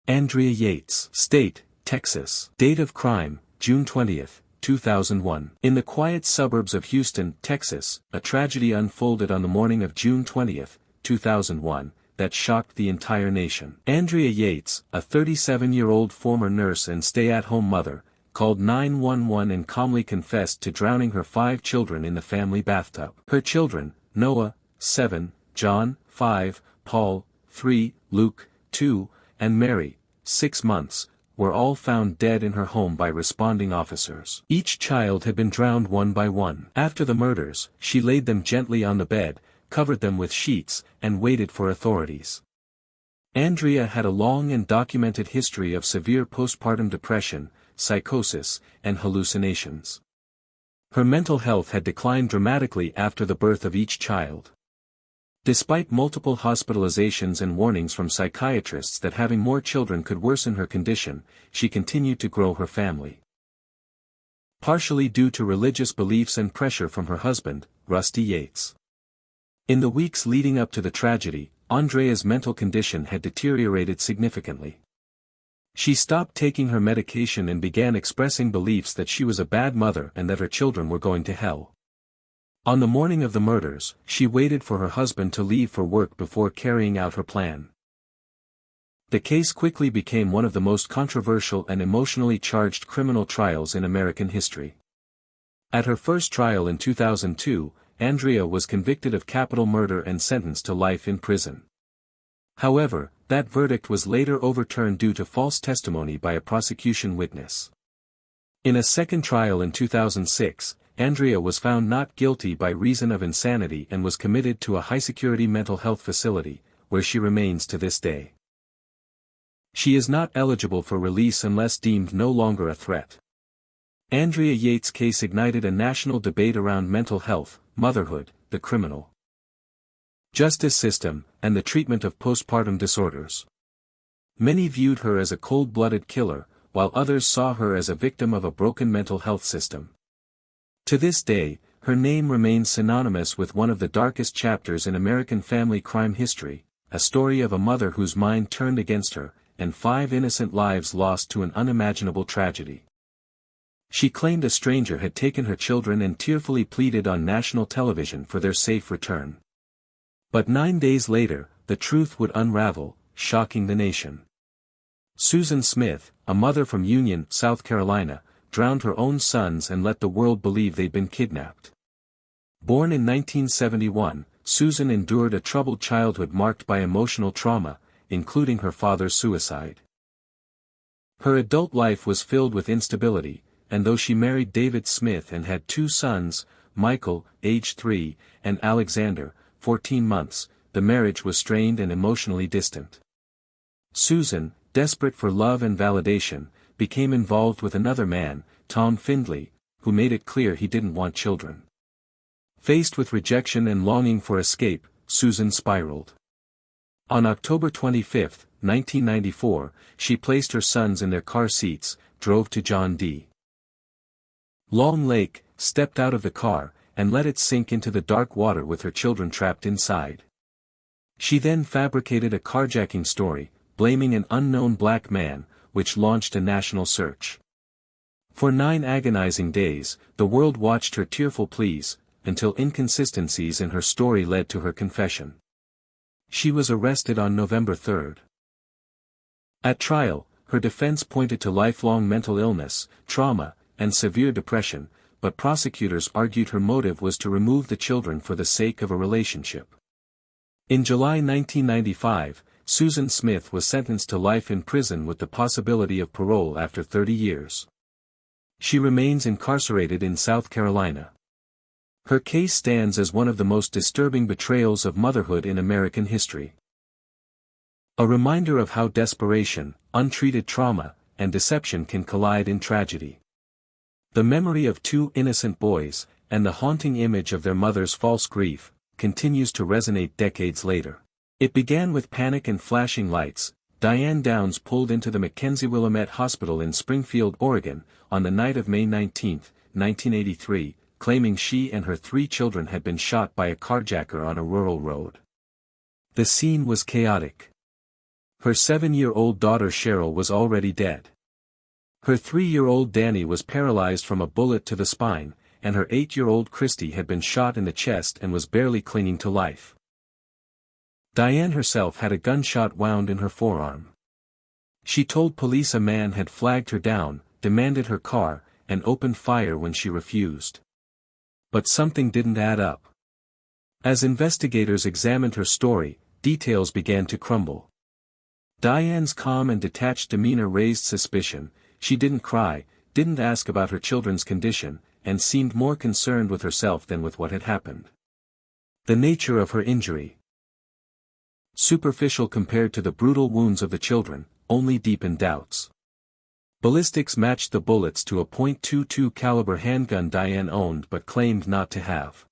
Andrea Yates, State, Texas. Date of crime, June 20, 2001. In the quiet suburbs of Houston, Texas, a tragedy unfolded on the morning of June 20, 2001, that shocked the entire nation. Andrea Yates, a 37-year-old former nurse and stay-at-home mother, called 911 and calmly confessed to drowning her 5 children in the family bathtub. Her children, Noah, 7, John, 5, Paul, 3, Luke, 2, and Mary, 6 months, were all found dead in her home by responding officers. Each child had been drowned one by one. After the murders, she laid them gently on the bed, covered them with sheets, and waited for authorities. Andrea had a long and documented history of severe postpartum depression, psychosis, and hallucinations. Her mental health had declined dramatically after the birth of each child. Despite multiple hospitalizations and warnings from psychiatrists that having more children could worsen her condition, she continued to grow her family. Partially due to religious beliefs and pressure from her husband, Rusty Yates. In the weeks leading up to the tragedy, Andrea's mental condition had deteriorated significantly. She stopped taking her medication and began expressing beliefs that she was a bad mother and that her children were going to hell. On the morning of the murders, she waited for her husband to leave for work before carrying out her plan. The case quickly became one of the most controversial and emotionally charged criminal trials in American history. At her first trial in 2002, Andrea was convicted of capital murder and sentenced to life in prison. However, that verdict was later overturned due to false testimony by a prosecution witness. In a second trial in 2006, Andrea was found not guilty by reason of insanity and was committed to a high-security mental health facility, where she remains to this day. She is not eligible for release unless deemed no longer a threat. Andrea Yates' case ignited a national debate around mental health, motherhood, the criminal justice system, and the treatment of postpartum disorders. Many viewed her as a cold-blooded killer, while others saw her as a victim of a broken mental health system. To this day, her name remains synonymous with one of the darkest chapters in American family crime history, a story of a mother whose mind turned against her, and 5 innocent lives lost to an unimaginable tragedy. She claimed a stranger had taken her children and tearfully pleaded on national television for their safe return. But 9 days later, the truth would unravel, shocking the nation. Susan Smith, a mother from Union, South Carolina, drowned her own sons and let the world believe they'd been kidnapped. Born in 1971, Susan endured a troubled childhood marked by emotional trauma, including her father's suicide. Her adult life was filled with instability, and though she married David Smith and had 2 sons, Michael, age 3, and Alexander, 14 months, the marriage was strained and emotionally distant. Susan, desperate for love and validation, became involved with another man, Tom Findley, who made it clear he didn't want children. Faced with rejection and longing for escape, Susan spiraled. On October 25, 1994, she placed her sons in their car seats, drove to John D. Long Lake, stepped out of the car, and let it sink into the dark water with her children trapped inside. She then fabricated a carjacking story, blaming an unknown black man, which launched a national search. For 9 agonizing days, the world watched her tearful pleas, until inconsistencies in her story led to her confession. She was arrested on November 3. At trial, her defense pointed to lifelong mental illness, trauma, and severe depression, but prosecutors argued her motive was to remove the children for the sake of a relationship. In July 1995, Susan Smith was sentenced to life in prison with the possibility of parole after 30 years. She remains incarcerated in South Carolina. Her case stands as one of the most disturbing betrayals of motherhood in American history. A reminder of how desperation, untreated trauma, and deception can collide in tragedy. The memory of 2 innocent boys, and the haunting image of their mother's false grief, continues to resonate decades later. It began with panic and flashing lights. Diane Downs pulled into the Mackenzie Willamette Hospital in Springfield, Oregon, on the night of May 19, 1983, claiming she and her 3 children had been shot by a carjacker on a rural road. The scene was chaotic. Her 7-year-old daughter Cheryl was already dead. Her 3-year-old Danny was paralyzed from a bullet to the spine, and her 8-year-old Christy had been shot in the chest and was barely clinging to life. Diane herself had a gunshot wound in her forearm. She told police a man had flagged her down, demanded her car, and opened fire when she refused. But something didn't add up. As investigators examined her story, details began to crumble. Diane's calm and detached demeanor raised suspicion. She didn't cry, didn't ask about her children's condition, and seemed more concerned with herself than with what had happened. The nature of her injury. Superficial compared to the brutal wounds of the children, only deepened doubts. Ballistics matched the bullets to a .22 caliber handgun Diane owned but claimed not to have.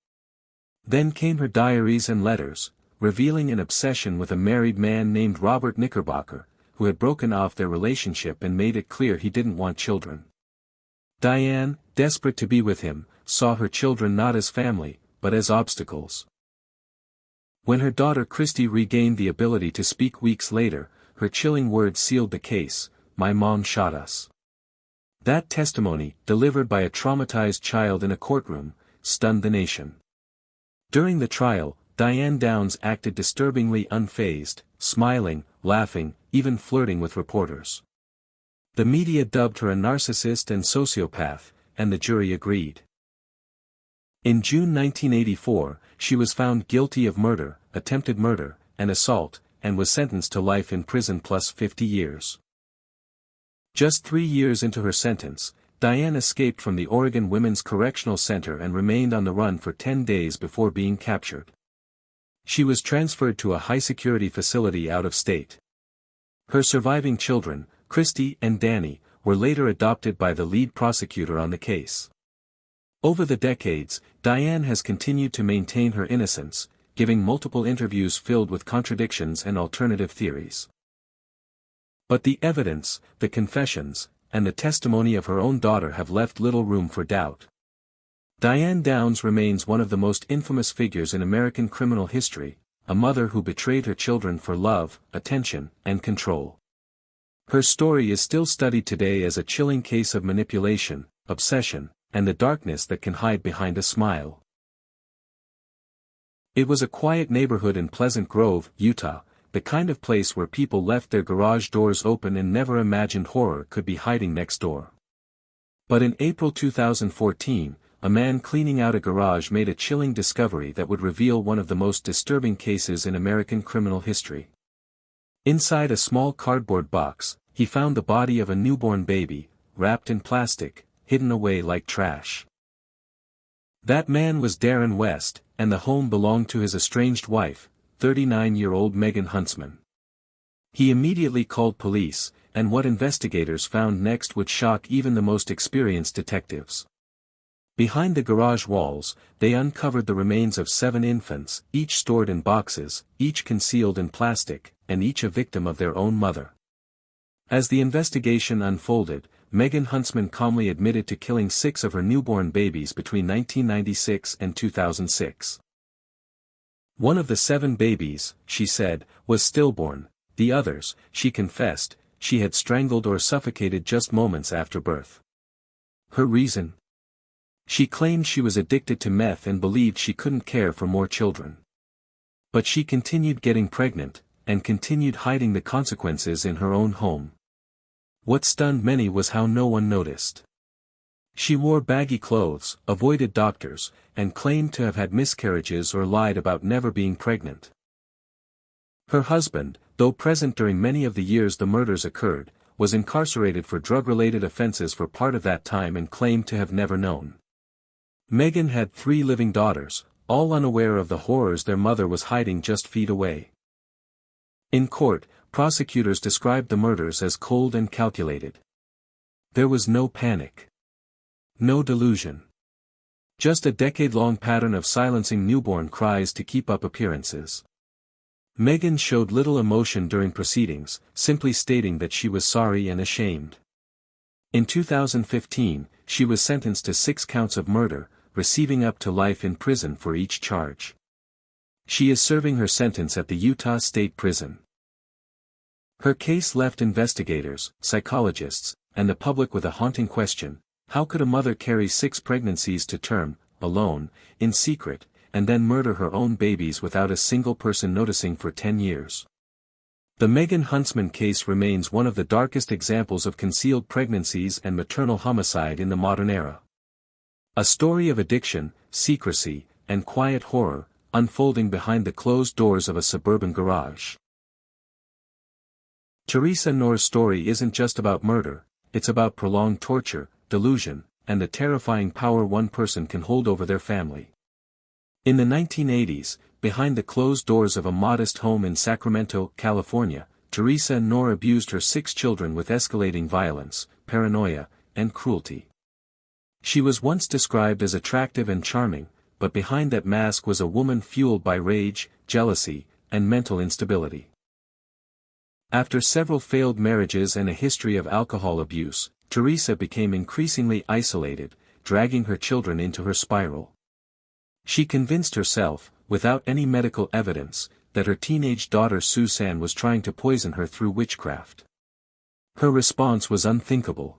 Then came her diaries and letters, revealing an obsession with a married man named Robert Knickerbocker, who had broken off their relationship and made it clear he didn't want children. Diane, desperate to be with him, saw her children not as family, but as obstacles. When her daughter Christy regained the ability to speak weeks later, her chilling words sealed the case: "My mom shot us." That testimony, delivered by a traumatized child in a courtroom, stunned the nation. During the trial, Diane Downs acted disturbingly unfazed, smiling, laughing, even flirting with reporters. The media dubbed her a narcissist and sociopath, and the jury agreed. In June 1984, she was found guilty of murder, attempted murder, and assault, and was sentenced to life in prison plus 50 years. Just 3 years into her sentence, Diane escaped from the Oregon Women's Correctional Center and remained on the run for 10 days before being captured. She was transferred to a high-security facility out of state. Her surviving children, Christy and Danny, were later adopted by the lead prosecutor on the case. Over the decades, Diane has continued to maintain her innocence, giving multiple interviews filled with contradictions and alternative theories. But the evidence, the confessions, and the testimony of her own daughter have left little room for doubt. Diane Downs remains one of the most infamous figures in American criminal history, a mother who betrayed her children for love, attention, and control. Her story is still studied today as a chilling case of manipulation, obsession, and the darkness that can hide behind a smile. It was a quiet neighborhood in Pleasant Grove, Utah, the kind of place where people left their garage doors open and never imagined horror could be hiding next door. But in April 2014, a man cleaning out a garage made a chilling discovery that would reveal one of the most disturbing cases in American criminal history. Inside a small cardboard box, he found the body of a newborn baby, wrapped in plastic, hidden away like trash. That man was Darren West, and the home belonged to his estranged wife, 39-year-old Megan Huntsman. He immediately called police, and what investigators found next would shock even the most experienced detectives. Behind the garage walls, they uncovered the remains of 7 infants, each stored in boxes, each concealed in plastic, and each a victim of their own mother. As the investigation unfolded, Megan Huntsman calmly admitted to killing 6 of her newborn babies between 1996 and 2006. One of the 7 babies, she said, was stillborn. The others, she confessed, she had strangled or suffocated just moments after birth. Her reason? She claimed she was addicted to meth and believed she couldn't care for more children. But she continued getting pregnant, and continued hiding the consequences in her own home. What stunned many was how no one noticed. She wore baggy clothes, avoided doctors, and claimed to have had miscarriages or lied about never being pregnant. Her husband, though present during many of the years the murders occurred, was incarcerated for drug-related offenses for part of that time and claimed to have never known. Megan had 3 living daughters, all unaware of the horrors their mother was hiding just feet away. In court, prosecutors described the murders as cold and calculated. There was no panic. No delusion. Just a decade-long pattern of silencing newborn cries to keep up appearances. Megan showed little emotion during proceedings, simply stating that she was sorry and ashamed. In 2015, she was sentenced to 6 counts of murder, receiving up to life in prison for each charge. She is serving her sentence at the Utah State Prison. Her case left investigators, psychologists, and the public with a haunting question: how could a mother carry 6 pregnancies to term, alone, in secret, and then murder her own babies without a single person noticing for 10 years? The Megan Huntsman case remains one of the darkest examples of concealed pregnancies and maternal homicide in the modern era. A story of addiction, secrecy, and quiet horror, unfolding behind the closed doors of a suburban garage. Theresa Knorr's story isn't just about murder, it's about prolonged torture, delusion, and the terrifying power one person can hold over their family. In the 1980s, behind the closed doors of a modest home in Sacramento, California, Theresa Knorr abused her 6 children with escalating violence, paranoia, and cruelty. She was once described as attractive and charming, but behind that mask was a woman fueled by rage, jealousy, and mental instability. After several failed marriages and a history of alcohol abuse, Theresa became increasingly isolated, dragging her children into her spiral. She convinced herself, without any medical evidence, that her teenage daughter Suzanne was trying to poison her through witchcraft. Her response was unthinkable.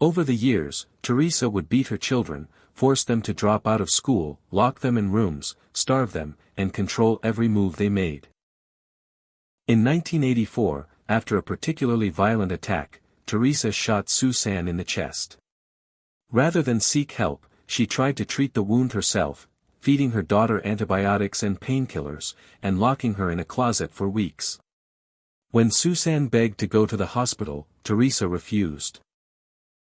Over the years, Theresa would beat her children, force them to drop out of school, lock them in rooms, starve them, and control every move they made. In 1984, after a particularly violent attack, Theresa shot Suzanne in the chest. Rather than seek help, she tried to treat the wound herself, feeding her daughter antibiotics and painkillers, and locking her in a closet for weeks. When Suzanne begged to go to the hospital, Theresa refused.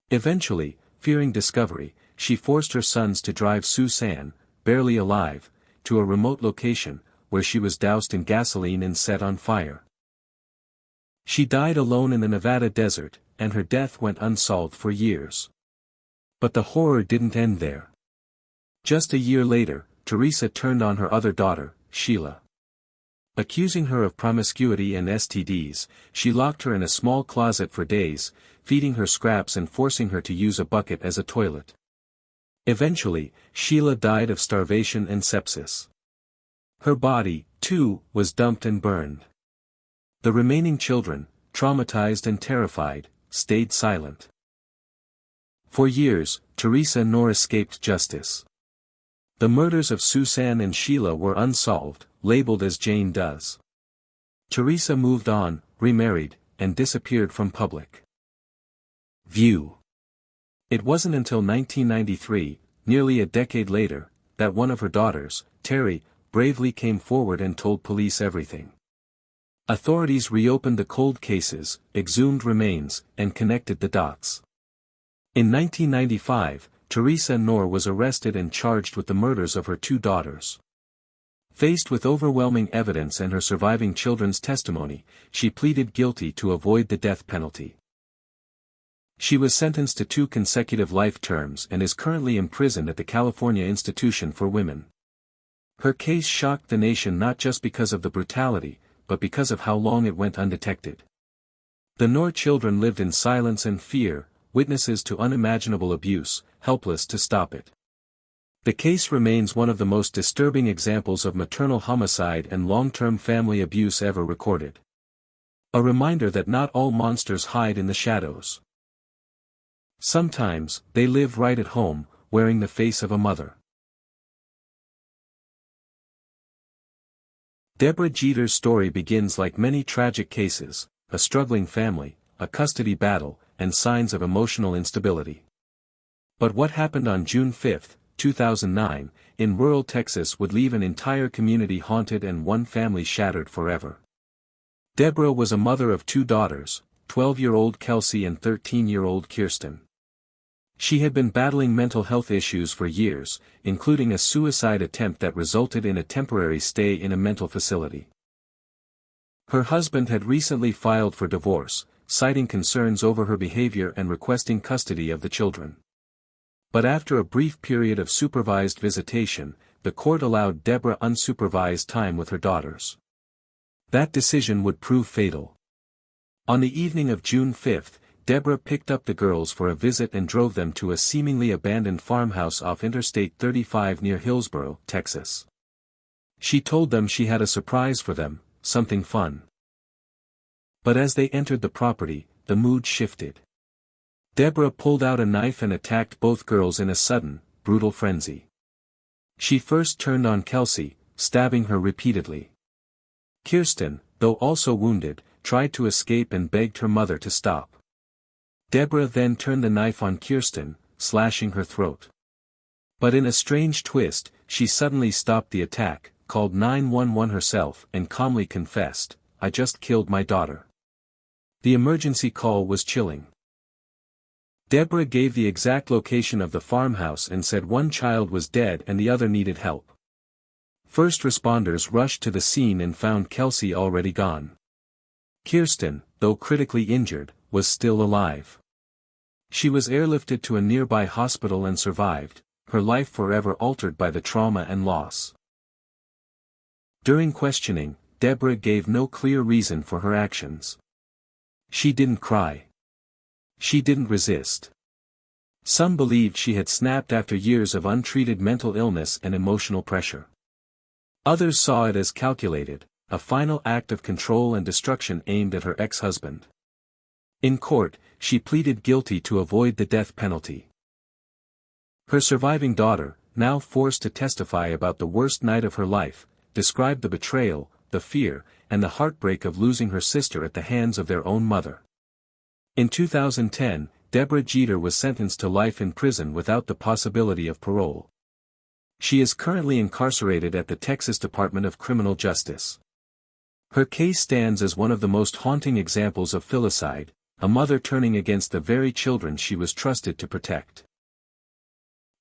Eventually, fearing discovery, she forced her sons to drive Suzanne, barely alive, to a remote location, where she was doused in gasoline and set on fire. She died alone in the Nevada desert, and her death went unsolved for years. But the horror didn't end there. Just a year later, Theresa turned on her other daughter, Sheila. Accusing her of promiscuity and STDs, she locked her in a small closet for days, feeding her scraps and forcing her to use a bucket as a toilet. Eventually, Sheila died of starvation and sepsis. Her body, too, was dumped and burned. The remaining children, traumatized and terrified, stayed silent. For years, Theresa Knorr escaped justice. The murders of Suzanne and Sheila were unsolved, labeled as Jane Does. Theresa moved on, remarried, and disappeared from public view. It wasn't until 1993, nearly a decade later, that one of her daughters, Terry, bravely came forward and told police everything. Authorities reopened the cold cases, exhumed remains, and connected the dots. In 1995, Theresa Knorr was arrested and charged with the murders of her 2 daughters. Faced with overwhelming evidence and her surviving children's testimony, she pleaded guilty to avoid the death penalty. She was sentenced to 2 consecutive life terms and is currently imprisoned at the California Institution for Women. Her case shocked the nation not just because of the brutality, but because of how long it went undetected. The Knorr children lived in silence and fear, witnesses to unimaginable abuse, helpless to stop it. The case remains one of the most disturbing examples of maternal homicide and long-term family abuse ever recorded. A reminder that not all monsters hide in the shadows. Sometimes, they live right at home, wearing the face of a mother. Debra Jeter's story begins like many tragic cases: a struggling family, a custody battle, and signs of emotional instability. But what happened on June 5, 2009, in rural Texas would leave an entire community haunted and one family shattered forever. Debra was a mother of 2 daughters, 12-year-old Kelsey and 13-year-old Kirsten. She had been battling mental health issues for years, including a suicide attempt that resulted in a temporary stay in a mental facility. Her husband had recently filed for divorce, citing concerns over her behavior and requesting custody of the children. But after a brief period of supervised visitation, the court allowed Debra unsupervised time with her daughters. That decision would prove fatal. On the evening of June 5, Debra picked up the girls for a visit and drove them to a seemingly abandoned farmhouse off Interstate 35 near Hillsboro, Texas. She told them she had a surprise for them, something fun. But as they entered the property, the mood shifted. Debra pulled out a knife and attacked both girls in a sudden, brutal frenzy. She first turned on Kelsey, stabbing her repeatedly. Kirsten, though also wounded, tried to escape and begged her mother to stop. Debra then turned the knife on Kirsten, slashing her throat. But in a strange twist, she suddenly stopped the attack, called 911 herself and calmly confessed, "I just killed my daughter." The emergency call was chilling. Debra gave the exact location of the farmhouse and said one child was dead and the other needed help. First responders rushed to the scene and found Kelsey already gone. Kirsten, though critically injured, was still alive. She was airlifted to a nearby hospital and survived, her life forever altered by the trauma and loss. During questioning, Debra gave no clear reason for her actions. She didn't cry. She didn't resist. Some believed she had snapped after years of untreated mental illness and emotional pressure. Others saw it as calculated, a final act of control and destruction aimed at her ex-husband. In court, she pleaded guilty to avoid the death penalty. Her surviving daughter, now forced to testify about the worst night of her life, described the betrayal, the fear, and the heartbreak of losing her sister at the hands of their own mother. In 2010, Debra Jeter was sentenced to life in prison without the possibility of parole. She is currently incarcerated at the Texas Department of Criminal Justice. Her case stands as one of the most haunting examples of filicide, a mother turning against the very children she was trusted to protect.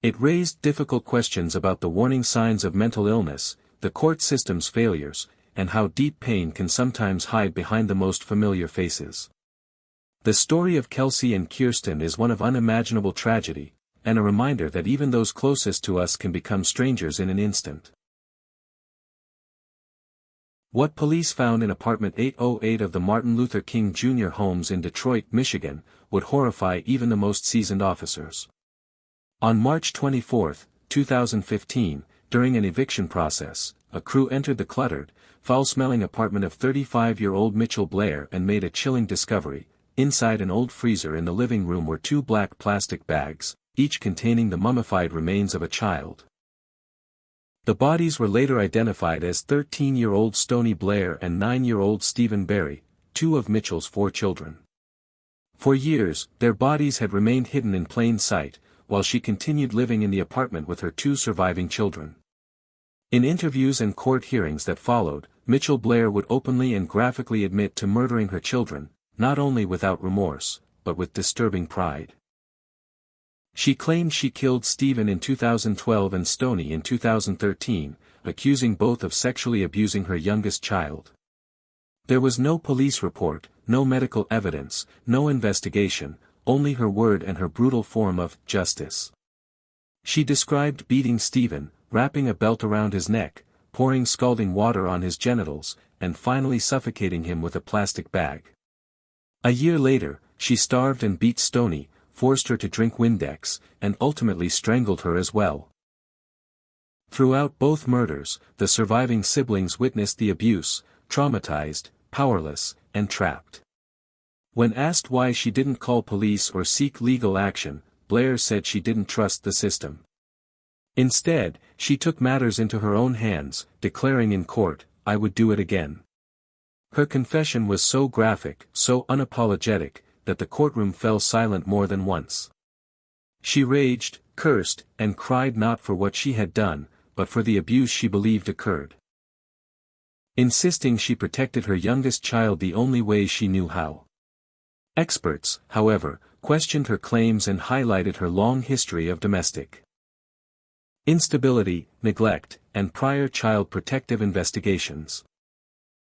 It raised difficult questions about the warning signs of mental illness, the court system's failures, and how deep pain can sometimes hide behind the most familiar faces. The story of Kelsey and Kirsten is one of unimaginable tragedy, and a reminder that even those closest to us can become strangers in an instant. What police found in apartment 808 of the Martin Luther King Jr. homes in Detroit, Michigan, would horrify even the most seasoned officers. On March 24, 2015, during an eviction process, a crew entered the cluttered, foul-smelling apartment of 35-year-old Mitchell Blair and made a chilling discovery. Inside an old freezer in the living room were two black plastic bags, each containing the mummified remains of a child. The bodies were later identified as 13-year-old Stoney Blair and 9-year-old Stephen Berry, two of Mitchell's 4 children. For years, their bodies had remained hidden in plain sight, while she continued living in the apartment with her 2 surviving children. In interviews and court hearings that followed, Mitchell Blair would openly and graphically admit to murdering her children, not only without remorse, but with disturbing pride. She claimed she killed Stephen in 2012 and Stoney in 2013, accusing both of sexually abusing her youngest child. There was no police report, no medical evidence, no investigation, only her word and her brutal form of justice. She described beating Stephen, wrapping a belt around his neck, pouring scalding water on his genitals, and finally suffocating him with a plastic bag. A year later, she starved and beat Stoney, forced her to drink Windex, and ultimately strangled her as well. Throughout both murders, the surviving siblings witnessed the abuse, traumatized, powerless, and trapped. When asked why she didn't call police or seek legal action, Blair said she didn't trust the system. Instead, she took matters into her own hands, declaring in court, "I would do it again." Her confession was so graphic, so unapologetic, that the courtroom fell silent more than once. She raged, cursed, and cried not for what she had done, but for the abuse she believed occurred. Insisting she protected her youngest child the only way she knew how. Experts, however, questioned her claims and highlighted her long history of domestic instability, neglect, and prior child protective investigations.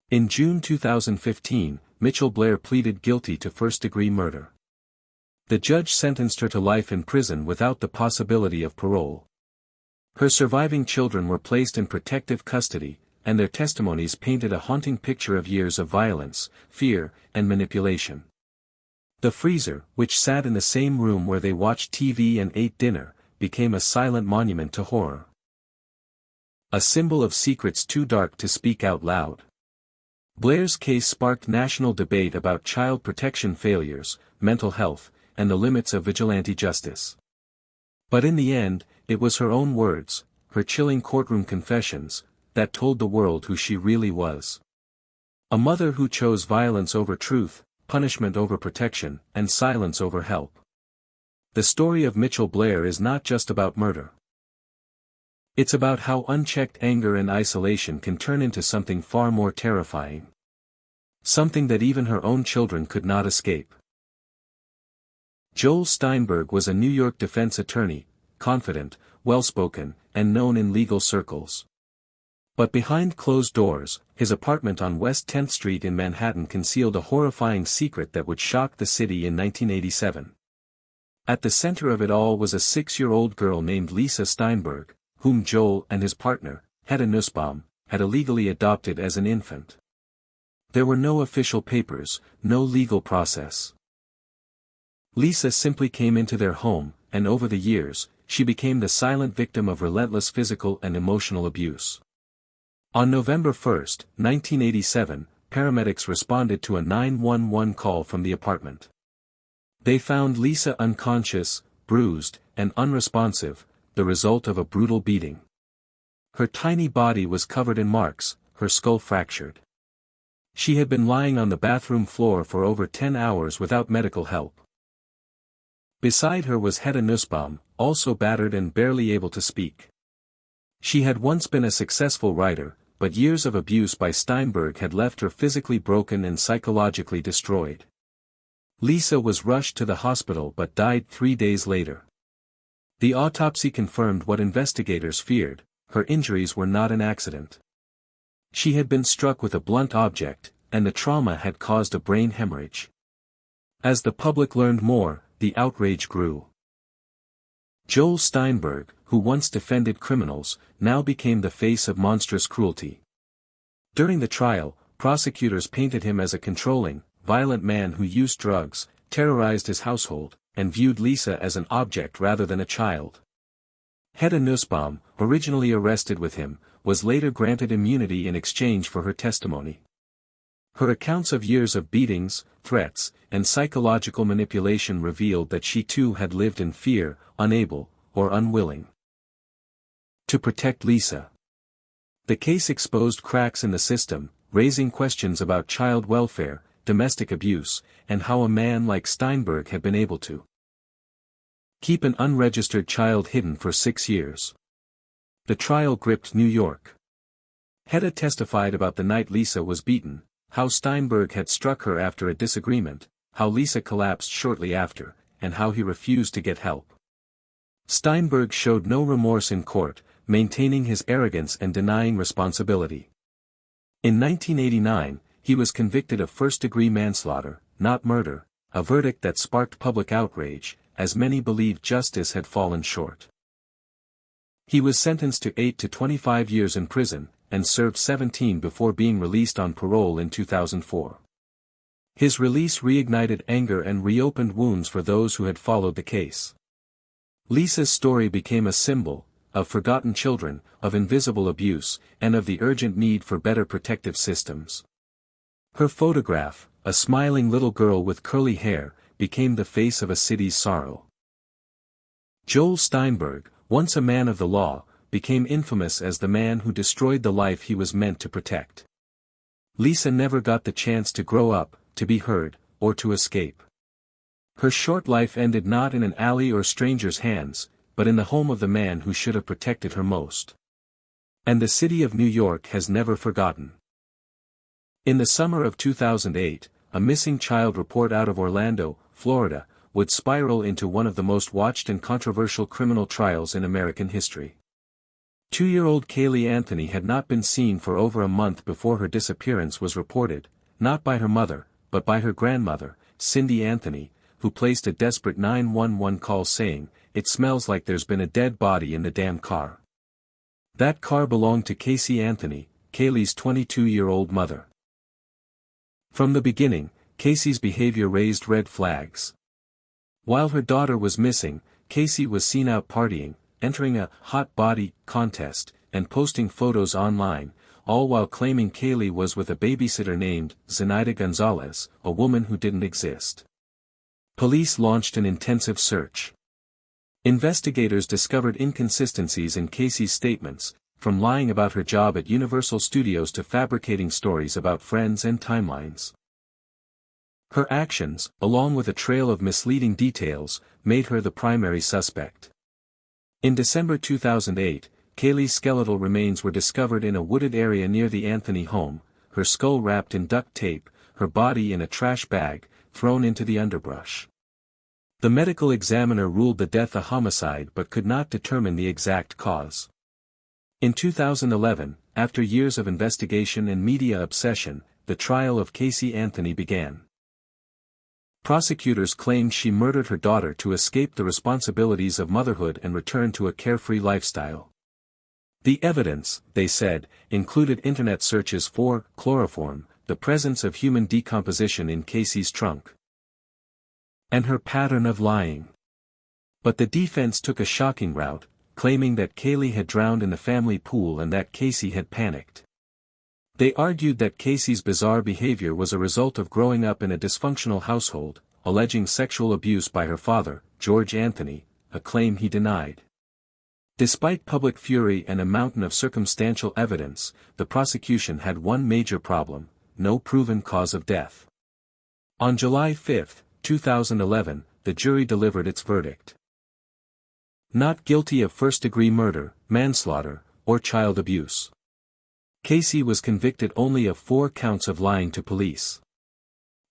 In June 2015, Mitchell Blair pleaded guilty to first-degree murder. The judge sentenced her to life in prison without the possibility of parole. Her surviving children were placed in protective custody, and their testimonies painted a haunting picture of years of violence, fear, and manipulation. The freezer, which sat in the same room where they watched TV and ate dinner, became a silent monument to horror. A symbol of secrets too dark to speak out loud. Blair's case sparked national debate about child protection failures, mental health, and the limits of vigilante justice. But in the end, it was her own words, her chilling courtroom confessions, that told the world who she really was. A mother who chose violence over truth, punishment over protection, and silence over help. The story of Mitchell Blair is not just about murder. It's about how unchecked anger and isolation can turn into something far more terrifying. Something that even her own children could not escape. Joel Steinberg was a New York defense attorney, confident, well-spoken, and known in legal circles. But behind closed doors, his apartment on West 10th Street in Manhattan concealed a horrifying secret that would shock the city in 1987. At the center of it all was a 6-year-old girl named Lisa Steinberg, whom Joel and his partner, Hedda Nussbaum, had illegally adopted as an infant. There were no official papers, no legal process. Lisa simply came into their home, and over the years, she became the silent victim of relentless physical and emotional abuse. On November 1, 1987, paramedics responded to a 911 call from the apartment. They found Lisa unconscious, bruised, and unresponsive, the result of a brutal beating. Her tiny body was covered in marks, her skull fractured. She had been lying on the bathroom floor for over 10 hours without medical help. Beside her was Hedda Nussbaum, also battered and barely able to speak. She had once been a successful writer, but years of abuse by Steinberg had left her physically broken and psychologically destroyed. Lisa was rushed to the hospital but died 3 days later. The autopsy confirmed what investigators feared: her injuries were not an accident. She had been struck with a blunt object, and the trauma had caused a brain hemorrhage. As the public learned more, the outrage grew. Joel Steinberg, who once defended criminals, now became the face of monstrous cruelty. During the trial, prosecutors painted him as a controlling, violent man who used drugs, terrorized his household, and viewed Lisa as an object rather than a child. Hedda Nussbaum, originally arrested with him, was later granted immunity in exchange for her testimony. Her accounts of years of beatings, threats, and psychological manipulation revealed that she too had lived in fear, unable, or unwilling to protect Lisa. The case exposed cracks in the system, raising questions about child welfare, domestic abuse, and how a man like Steinberg had been able to keep an unregistered child hidden for 6 years. The trial gripped New York. Hedda testified about the night Lisa was beaten, how Steinberg had struck her after a disagreement, how Lisa collapsed shortly after, and how he refused to get help. Steinberg showed no remorse in court, maintaining his arrogance and denying responsibility. In 1989, he was convicted of first-degree manslaughter, not murder, a verdict that sparked public outrage, as many believed justice had fallen short. He was sentenced to 8 to 25 years in prison, and served 17 before being released on parole in 2004. His release reignited anger and reopened wounds for those who had followed the case. Lisa's story became a symbol of forgotten children, of invisible abuse, and of the urgent need for better protective systems. Her photograph, a smiling little girl with curly hair, became the face of a city's sorrow. Joel Steinberg, once a man of the law, became infamous as the man who destroyed the life he was meant to protect. Lisa never got the chance to grow up, to be heard, or to escape. Her short life ended not in an alley or stranger's hands, but in the home of the man who should have protected her most. And the city of New York has never forgotten. In the summer of 2008, a missing child report out of Orlando, Florida, would spiral into one of the most watched and controversial criminal trials in American history. 2-year-old Kelli Anthony had not been seen for over a month before her disappearance was reported, not by her mother, but by her grandmother, Cindy Anthony, who placed a desperate 911 call saying, "It smells like there's been a dead body in the damn car." That car belonged to Casey Anthony, Kelli's 22-year-old mother. From the beginning, Casey's behavior raised red flags. While her daughter was missing, Casey was seen out partying, entering a hot body contest, and posting photos online, all while claiming Kelli was with a babysitter named Zenaida Gonzalez, a woman who didn't exist. Police launched an intensive search. Investigators discovered inconsistencies in Casey's statements, from lying about her job at Universal Studios to fabricating stories about friends and timelines. Her actions, along with a trail of misleading details, made her the primary suspect. In December 2008, Kelli's skeletal remains were discovered in a wooded area near the Anthony home, her skull wrapped in duct tape, her body in a trash bag, thrown into the underbrush. The medical examiner ruled the death a homicide but could not determine the exact cause. In 2011, after years of investigation and media obsession, the trial of Casey Anthony began. Prosecutors claimed she murdered her daughter to escape the responsibilities of motherhood and return to a carefree lifestyle. The evidence, they said, included internet searches for chloroform, the presence of human decomposition in Casey's trunk, and her pattern of lying. But the defense took a shocking route, claiming that Kelli had drowned in the family pool and that Casey had panicked. They argued that Casey's bizarre behavior was a result of growing up in a dysfunctional household, alleging sexual abuse by her father, George Anthony, a claim he denied. Despite public fury and a mountain of circumstantial evidence, the prosecution had one major problem: no proven cause of death. On July 5, 2011, the jury delivered its verdict. Not guilty of first-degree murder, manslaughter, or child abuse. Casey was convicted only of 4 counts of lying to police.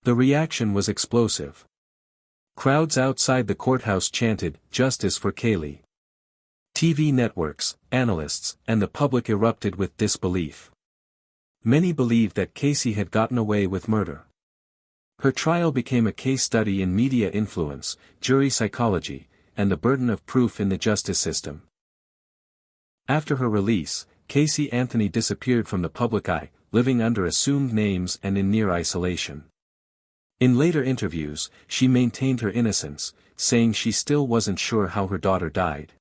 The reaction was explosive. Crowds outside the courthouse chanted, "Justice for Kelli." TV networks, analysts, and the public erupted with disbelief. Many believed that Casey had gotten away with murder. Her trial became a case study in media influence, jury psychology, and the burden of proof in the justice system. After her release, Casey Anthony disappeared from the public eye, living under assumed names and in near isolation. In later interviews, she maintained her innocence, saying she still wasn't sure how her daughter died.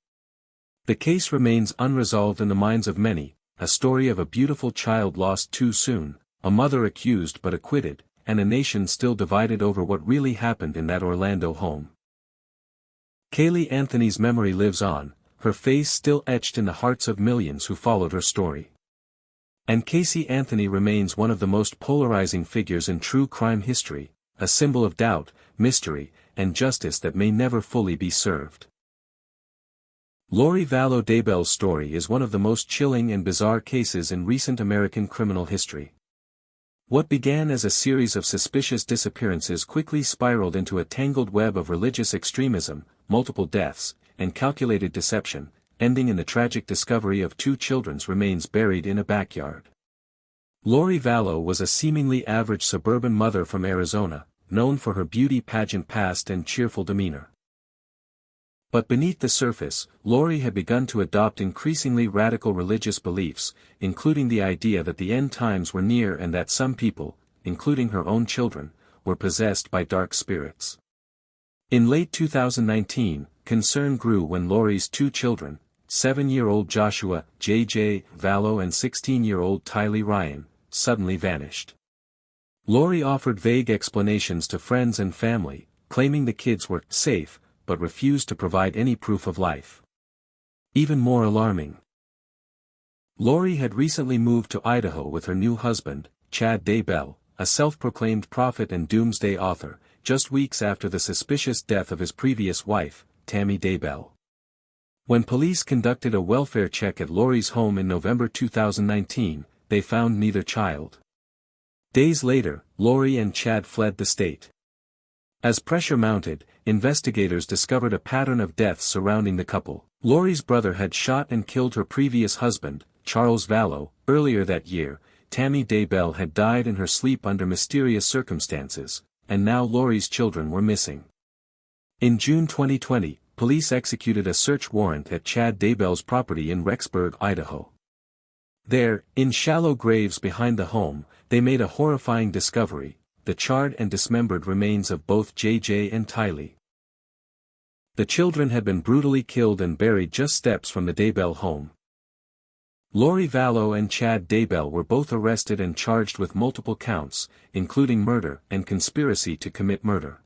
The case remains unresolved in the minds of many, a story of a beautiful child lost too soon, a mother accused but acquitted, and a nation still divided over what really happened in that Orlando home. Kelli Anthony's memory lives on, her face still etched in the hearts of millions who followed her story. And Casey Anthony remains one of the most polarizing figures in true crime history, a symbol of doubt, mystery, and justice that may never fully be served. Lori Vallow Daybell's story is one of the most chilling and bizarre cases in recent American criminal history. What began as a series of suspicious disappearances quickly spiraled into a tangled web of religious extremism, multiple deaths, and calculated deception, ending in the tragic discovery of 2 children's remains buried in a backyard. Lori Vallow was a seemingly average suburban mother from Arizona, known for her beauty pageant past and cheerful demeanor. But beneath the surface, Lori had begun to adopt increasingly radical religious beliefs, including the idea that the end times were near and that some people, including her own children, were possessed by dark spirits. In late 2019, concern grew when Lori's 2 children, 7-year-old Joshua, J.J. Vallow and 16-year-old Tylee Ryan, suddenly vanished. Lori offered vague explanations to friends and family, claiming the kids were safe, but refused to provide any proof of life. Even more alarming, Lori had recently moved to Idaho with her new husband, Chad Daybell, a self-proclaimed prophet and doomsday author, just weeks after the suspicious death of his previous wife, Tammy Daybell. When police conducted a welfare check at Lori's home in November 2019, they found neither child. Days later, Lori and Chad fled the state. As pressure mounted, investigators discovered a pattern of deaths surrounding the couple. Lori's brother had shot and killed her previous husband, Charles Vallow. Earlier that year, Tammy Daybell had died in her sleep under mysterious circumstances, and now Lori's children were missing. In June 2020, police executed a search warrant at Chad Daybell's property in Rexburg, Idaho. There, in shallow graves behind the home, they made a horrifying discovery: the charred and dismembered remains of both J.J. and Tylee. The children had been brutally killed and buried just steps from the Daybell home. Lori Vallow and Chad Daybell were both arrested and charged with multiple counts, including murder and conspiracy to commit murder.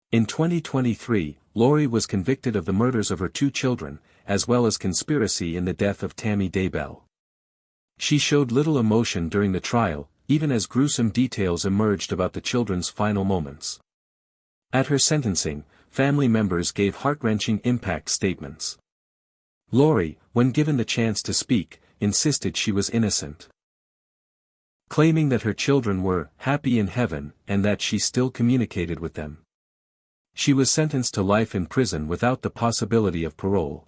In 2023, Lori was convicted of the murders of her 2 children, as well as conspiracy in the death of Tammy Daybell. She showed little emotion during the trial, even as gruesome details emerged about the children's final moments. At her sentencing, family members gave heart-wrenching impact statements. Lori, when given the chance to speak, insisted she was innocent, claiming that her children were happy in heaven and that she still communicated with them. She was sentenced to life in prison without the possibility of parole.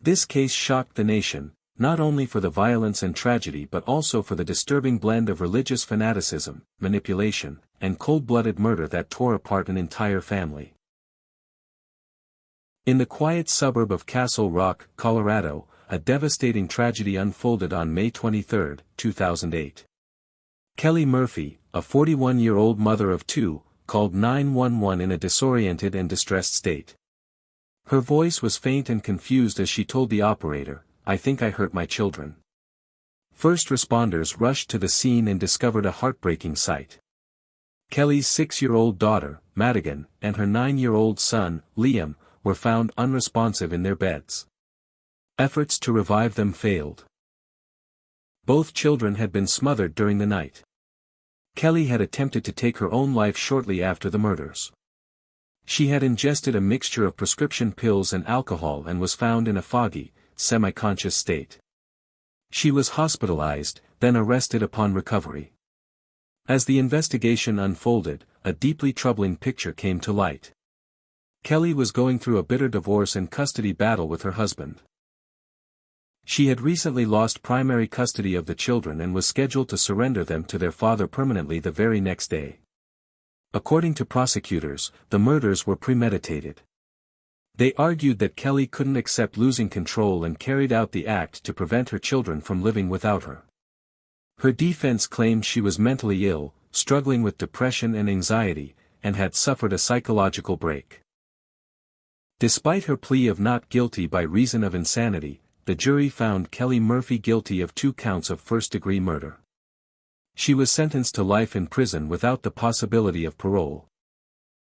This case shocked the nation, not only for the violence and tragedy but also for the disturbing blend of religious fanaticism, manipulation, and cold-blooded murder that tore apart an entire family. In the quiet suburb of Castle Rock, Colorado, a devastating tragedy unfolded on May 23, 2008. Kelli Murphy, a 41-year-old mother of 2, called 911 in a disoriented and distressed state. Her voice was faint and confused as she told the operator, "I think I hurt my children." First responders rushed to the scene and discovered a heartbreaking sight. Kelli's 6-year-old daughter, Madigan, and her 9-year-old son, Liam, were found unresponsive in their beds. Efforts to revive them failed. Both children had been smothered during the night. Kelli had attempted to take her own life shortly after the murders. She had ingested a mixture of prescription pills and alcohol and was found in a foggy, semi-conscious state. She was hospitalized, then arrested upon recovery. As the investigation unfolded, a deeply troubling picture came to light. Kelli was going through a bitter divorce and custody battle with her husband. She had recently lost primary custody of the children and was scheduled to surrender them to their father permanently the very next day. According to prosecutors, the murders were premeditated. They argued that Kelli couldn't accept losing control and carried out the act to prevent her children from living without her. Her defense claimed she was mentally ill, struggling with depression and anxiety, and had suffered a psychological break. Despite her plea of not guilty by reason of insanity, the jury found Kelli Murphy guilty of 2 counts of first-degree murder. She was sentenced to life in prison without the possibility of parole.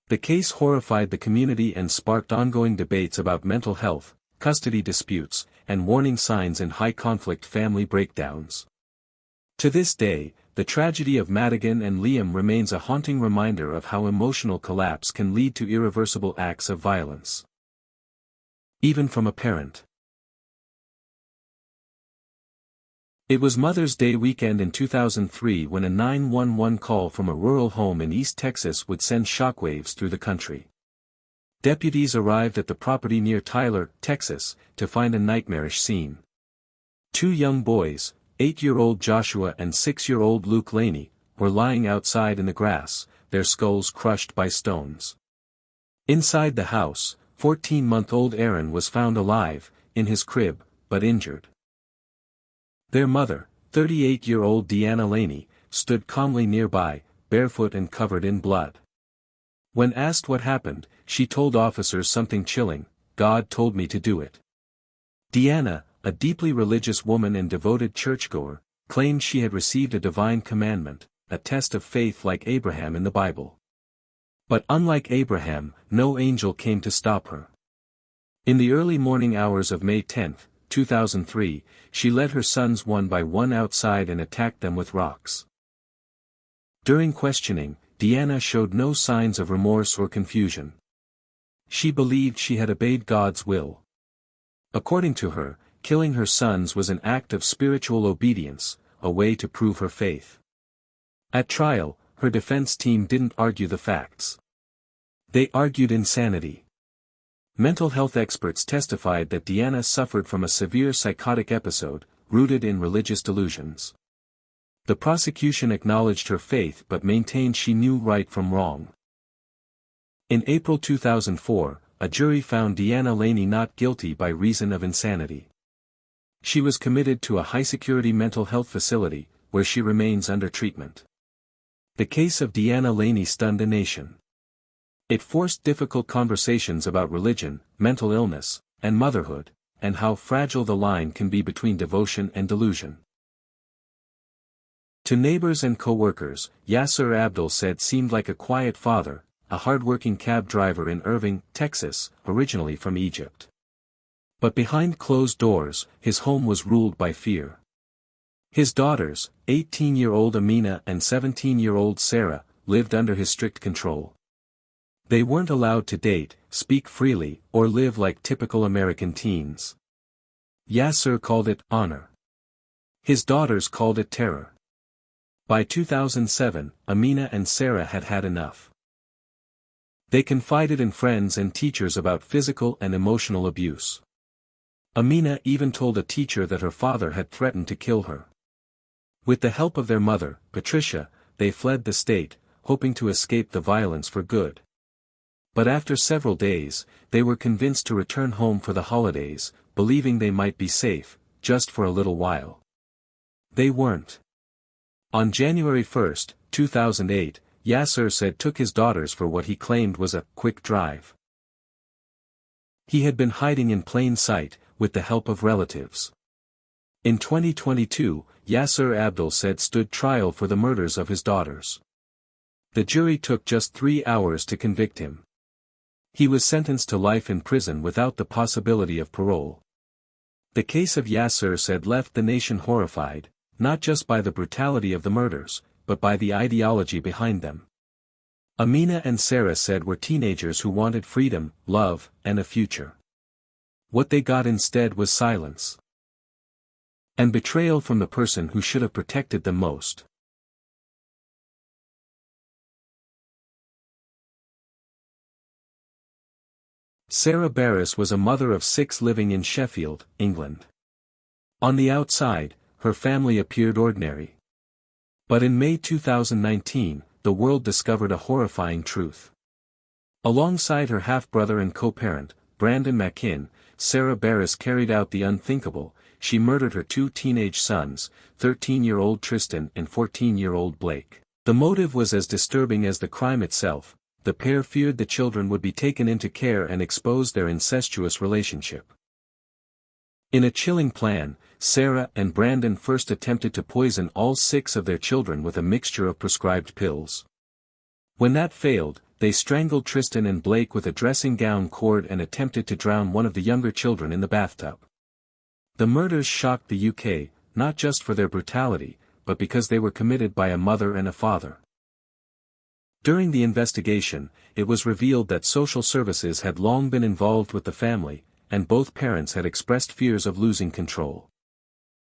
The case horrified the community and sparked ongoing debates about mental health, custody disputes, and warning signs in high-conflict family breakdowns. To this day, the tragedy of Madigan and Liam remains a haunting reminder of how emotional collapse can lead to irreversible acts of violence. Even from a parent. It was Mother's Day weekend in 2003 when a 911 call from a rural home in East Texas would send shockwaves through the country. Deputies arrived at the property near Tyler, Texas, to find a nightmarish scene. 2 young boys, 8-year-old Joshua and 6-year-old Luke Laney, were lying outside in the grass, their skulls crushed by stones. Inside the house, 14-month-old Aaron was found alive, in his crib, but injured. Their mother, 38-year-old Deanna Laney, stood calmly nearby, barefoot and covered in blood. When asked what happened, she told officers something chilling, "God told me to do it." Deanna, a deeply religious woman and devoted churchgoer, claimed she had received a divine commandment, a test of faith like Abraham in the Bible. But unlike Abraham, no angel came to stop her. In the early morning hours of May 10, 2003, she led her sons one by one outside and attacked them with rocks. During questioning, Deanna showed no signs of remorse or confusion. She believed she had obeyed God's will. According to her, killing her sons was an act of spiritual obedience, a way to prove her faith. At trial, her defense team didn't argue the facts. They argued insanity. Mental health experts testified that Deanna suffered from a severe psychotic episode, rooted in religious delusions. The prosecution acknowledged her faith but maintained she knew right from wrong. In April 2004, a jury found Deanna Laney not guilty by reason of insanity. She was committed to a high-security mental health facility, where she remains under treatment. The case of Deanna Laney stunned a nation. It forced difficult conversations about religion, mental illness, and motherhood, and how fragile the line can be between devotion and delusion. To neighbors and co-workers, Yaser Abdul said seemed like a quiet father, a hard-working cab driver in Irving, Texas, originally from Egypt. But behind closed doors, his home was ruled by fear. His daughters, 18-year-old Amina and 17-year-old Sarah, lived under his strict control. They weren't allowed to date, speak freely, or live like typical American teens. Yaser called it honor. His daughters called it terror. By 2007, Amina and Sarah had had enough. They confided in friends and teachers about physical and emotional abuse. Amina even told a teacher that her father had threatened to kill her. With the help of their mother, Patricia, they fled the state, hoping to escape the violence for good. But after several days, they were convinced to return home for the holidays, believing they might be safe, just for a little while. They weren't. On January 1, 2008, Yaser said took his daughters for what he claimed was a quick drive. He had been hiding in plain sight, with the help of relatives. In 2022, Yaser Abdul said stood trial for the murders of his daughters. The jury took just 3 hours to convict him. He was sentenced to life in prison without the possibility of parole. The case of Yaser said left the nation horrified, not just by the brutality of the murders, but by the ideology behind them. Amina and Sarah said were teenagers who wanted freedom, love, and a future. What they got instead was silence. And betrayal from the person who should have protected them most. Sarah Barris was a mother of 6 living in Sheffield, England. On the outside, her family appeared ordinary. But in May 2019, the world discovered a horrifying truth. Alongside her half-brother and co-parent, Brandon McKinn, Sarah Barris carried out the unthinkable. She murdered her 2 teenage sons, 13-year-old Tristan and 14-year-old Blake. The motive was as disturbing as the crime itself. The pair feared the children would be taken into care and expose their incestuous relationship. In a chilling plan, Sarah and Brandon first attempted to poison all 6 of their children with a mixture of prescribed pills. When that failed, they strangled Tristan and Blake with a dressing gown cord and attempted to drown one of the younger children in the bathtub. The murders shocked the UK, not just for their brutality, but because they were committed by a mother and a father. During the investigation, it was revealed that social services had long been involved with the family, and both parents had expressed fears of losing control.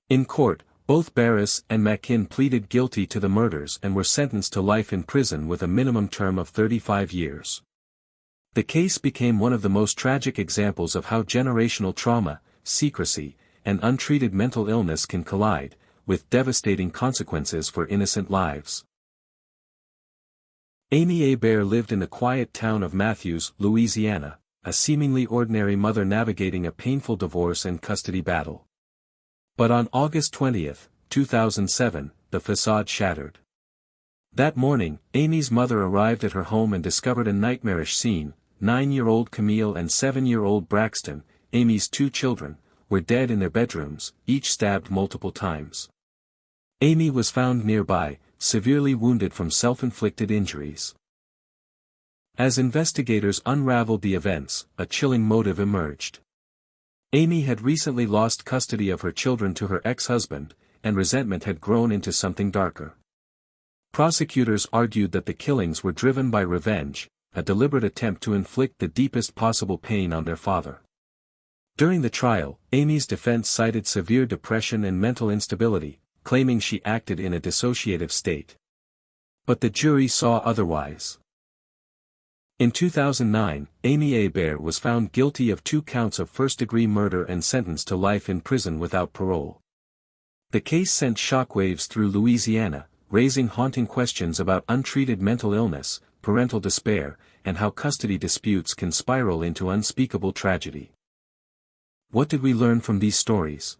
In court, both Barris and McKinn pleaded guilty to the murders and were sentenced to life in prison with a minimum term of 35 years. The case became one of the most tragic examples of how generational trauma, secrecy, and untreated mental illness can collide, with devastating consequences for innocent lives. Amy Hebert lived in the quiet town of Matthews, Louisiana, a seemingly ordinary mother navigating a painful divorce and custody battle. But on August 20, 2007, the facade shattered. That morning, Amy's mother arrived at her home and discovered a nightmarish scene. 9-year-old Camille and 7-year-old Braxton, Amy's 2 children, were dead in their bedrooms, each stabbed multiple times. Amy was found nearby, severely wounded from self-inflicted injuries. As investigators unraveled the events, a chilling motive emerged. Amy had recently lost custody of her children to her ex-husband, and resentment had grown into something darker. Prosecutors argued that the killings were driven by revenge, a deliberate attempt to inflict the deepest possible pain on their father. During the trial, Amy's defense cited severe depression and mental instability, claiming she acted in a dissociative state. But the jury saw otherwise. In 2009, Amy Hebert was found guilty of 2 counts of first-degree murder and sentenced to life in prison without parole. The case sent shockwaves through Louisiana, raising haunting questions about untreated mental illness, parental despair, and how custody disputes can spiral into unspeakable tragedy. What did we learn from these stories?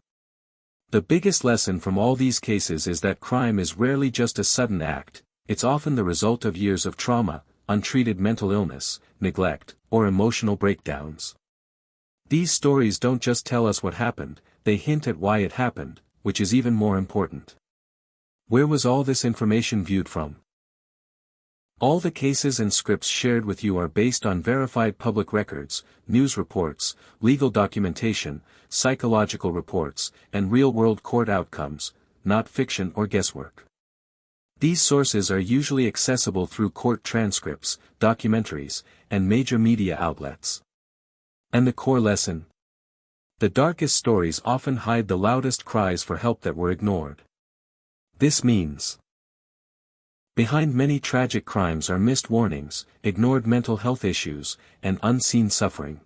The biggest lesson from all these cases is that crime is rarely just a sudden act, it's often the result of years of trauma, untreated mental illness, neglect, or emotional breakdowns. These stories don't just tell us what happened, they hint at why it happened, which is even more important. Where was all this information viewed from? All the cases and scripts shared with you are based on verified public records, news reports, legal documentation, psychological reports, and real-world court outcomes, not fiction or guesswork. These sources are usually accessible through court transcripts, documentaries, and major media outlets. And the core lesson? The darkest stories often hide the loudest cries for help that were ignored. This means behind many tragic crimes are missed warnings, ignored mental health issues, and unseen suffering.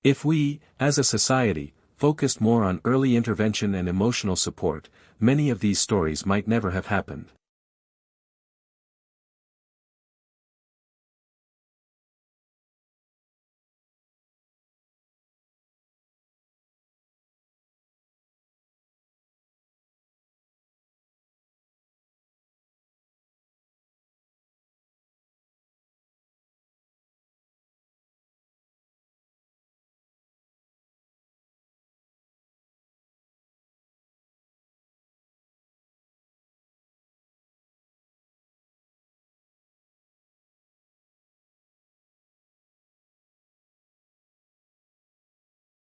If we, as a society, focused more on early intervention and emotional support, many of these stories might never have happened.